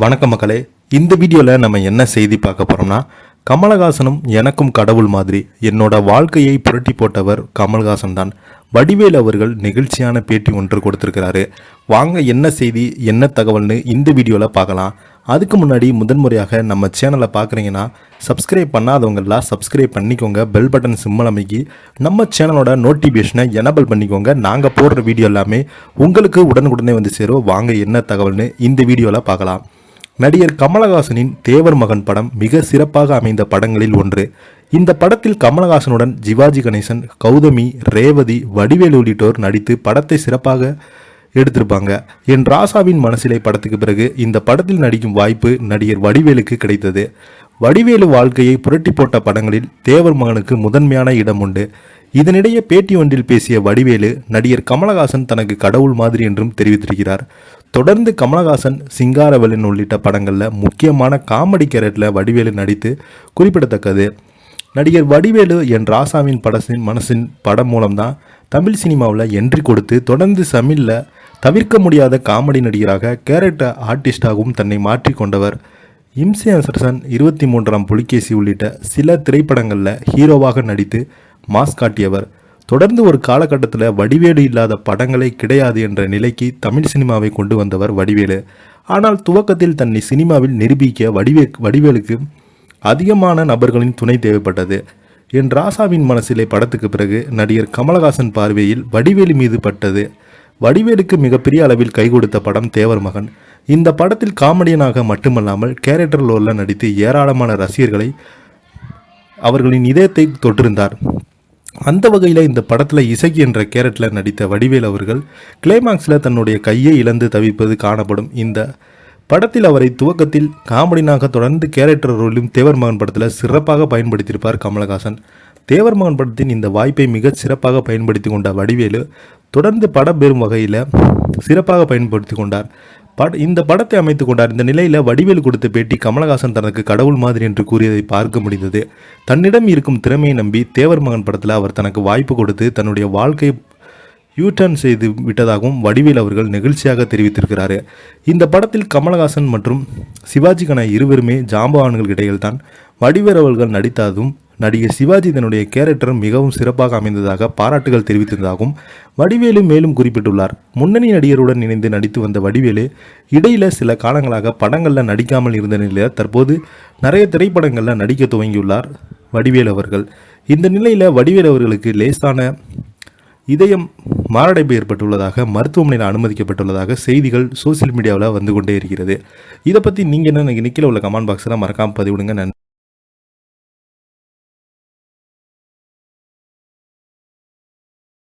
வணக்கம் மக்களே. இந்த வீடியோவில் நம்ம என்ன செய்தி பார்க்க போகிறோம்னா, கமலஹாசனும் எனக்கும் கடவுள் மாதிரி என்னோட வாழ்க்கையை புரட்டி போட்டவர் கமல்ஹாசன் தான். வடிவேல் அவர்கள் நெகிழ்ச்சியான பேட்டி ஒன்று கொடுத்துருக்கிறாரு. வாங்க என்ன செய்தி என்ன தகவல்னு இந்த வீடியோவில் பார்க்கலாம். அதுக்கு முன்னாடி முதன்முறையாக நம்ம சேனலை பார்க்குறீங்கன்னா சப்ஸ்கிரைப் பண்ணாதவங்கெல்லாம் சப்ஸ்கிரைப் பண்ணிக்கோங்க. பெல் பட்டன் சிம்மல் அமைக்கி நம்ம சேனலோட நோட்டிஃபிகேஷனை எனபிள் பண்ணிக்கோங்க. நாங்கள் போடுற வீடியோ எல்லாமே உங்களுக்கு உடனுக்குடனே வந்து சேரும். வாங்க என்ன தகவல்னு இந்த வீடியோவில் பார்க்கலாம். நடிகர் கமலஹாசனின் தேவர் மகன் படம் மிக சிறப்பாக அமைந்த படங்களில் ஒன்று. இந்த படத்தில் கமலஹாசனுடன் சிவாஜி கணேசன், கௌதமி, ரேவதி, வடிவேலு உள்ளிட்டோர் நடித்து படத்தை சிறப்பாக எடுத்திருப்பாங்க. என் ராசாவின் மனசிலை படத்துக்கு பிறகு இந்த படத்தில் நடிக்கும் வாய்ப்பு நடிகர் வடிவேலுக்கு கிடைத்தது. வடிவேலு வாழ்க்கையை புரட்டி போட்ட படங்களில் தேவர் மகனுக்கு முதன்மையான இடம் உண்டு. இதனிடையே பேட்டி ஒன்றில் பேசிய வடிவேலு, நடிகர் கமலஹாசன் தனக்கு கடவுள் மாதிரி என்றும் தெரிவித்திருக்கிறார். தொடர்ந்து கமலஹாசன், சிங்காரவேலன் உள்ளிட்ட படங்களில் முக்கியமான காமெடி கேரக்டரில் வடிவேலு நடித்து குறிப்பிடத்தக்கது. நடிகர் வடிவேலு என் ராசாவின் மனசின் படம் மூலம்தான் தமிழ் சினிமாவில் என்ட்ரி கொடுத்து தொடர்ந்து தமிழில் தவிர்க்க முடியாத காமெடி நடிகராக கேரக்டர் ஆர்டிஸ்டாகவும் தன்னை மாற்றிக்கொண்டவர். இம்சை அரசன், 23ஆம் புலிகேசி உள்ளிட்ட சில திரைப்படங்களில் ஹீரோவாக நடித்து மாஸ் காட்டியவர். தொடர்ந்து ஒரு காலகட்டத்தில் வடிவேலு இல்லாத படங்களே கிடையாது என்ற நிலைக்கு தமிழ் சினிமாவை கொண்டு வந்தவர் வடிவேலு. ஆனால் துவக்கத்தில் தன்னை சினிமாவில் நிரூபிக்க வடிவேலுக்கு அதிகமான நபர்களின் துணை தேவைப்பட்டது. என் ராசாவின் மனசிலை படத்துக்கு பிறகு நடிகர் கமலஹாசன் பார்வையில் வடிவேலு மீது பட்டது. வடிவேலுக்கு மிகப்பெரிய அளவில் கை கொடுத்த படம் தேவர் மகன். இந்த படத்தில் காமெடியனாக மட்டுமல்லாமல் கேரக்டர் ரோலில் நடித்து ஏராளமான ரசிகர்களை அவர்களின் இதயத்தை தொட்டிருந்தார். அந்த வகையில் இந்த படத்தில் இசக்கி என்ற கேரக்டரில் நடித்த வடிவேல் அவர்கள் கிளைமாக்ஸில் தன்னுடைய கையை இழந்து தவிப்பது காணப்படும். இந்த படத்தில் அவரை துவக்கத்தில் காமெடியனாக தொடர்ந்து கேரக்டர் ரோலிலும் தேவர் மகன் படத்தில் சிறப்பாக பயன்படுத்தியிருப்பார் கமலஹாசன். தேவர் மகன் படத்தின் இந்த வாய்ப்பை மிக சிறப்பாக பயன்படுத்தி கொண்ட வடிவேலு தொடர்ந்து படம் பெறும் வகையில் சிறப்பாக பயன்படுத்தி கொண்டார். இந்த படத்தை அமைத்து கொண்டார். இந்த நிலையில் வடிவேலு கொடுத்த பேட்டி, கமலஹாசன் தனக்கு கடவுள் மாதிரி என்று கூறியதை பார்க்க முடிந்தது. தன்னிடம் இருக்கும் திறமையை நம்பி தேவர் மகன் படத்தில் அவர் தனக்கு வாய்ப்பு கொடுத்து தன்னுடைய வாழ்க்கையை யூடர்ன் செய்து விட்டதாகவும் வடிவேல் அவர்கள் நெகிழ்ச்சியாக தெரிவித்திருக்கிறார். இந்த படத்தில் கமலஹாசன் மற்றும் சிவாஜி கணேசன் இருவருமே ஜாம்பவான்கள் இடையில்தான் வடிவேல் அவர்கள் நடித்ததும் நடிகர் சிவாஜி தன்னுடைய கேரக்டர் மிகவும் சிறப்பாக அமைந்ததாக பாராட்டுகள் தெரிவித்ததாகவும் வடிவேலு மேலும் குறிப்பிட்டுள்ளார். முன்னணி நடிகருடன் இணைந்து நடித்து வந்த வடிவேலு இடையில சில காலங்களாக படங்களில் நடிக்காமல் இருந்த நிலையில் தற்போது நிறைய திரைப்படங்களில் நடிக்க துவங்கியுள்ளார் வடிவேலு அவர்கள். இந்த நிலையில் வடிவேலு அவர்களுக்கு லேசான இதயம் மாரடைப்பு ஏற்பட்டுள்ளதாக மருத்துவமனையில் அனுமதிக்கப்பட்டுள்ளதாக செய்திகள் சோசியல் மீடியாவில் வந்து கொண்டே இருக்கிறது. இதை பற்றி நீங்கள் என்ன நினைக்கிறீங்க? கீழே உள்ள கமெண்ட் பாக்ஸில் மறக்காமல் பதிவிடுங்க. நன்றி.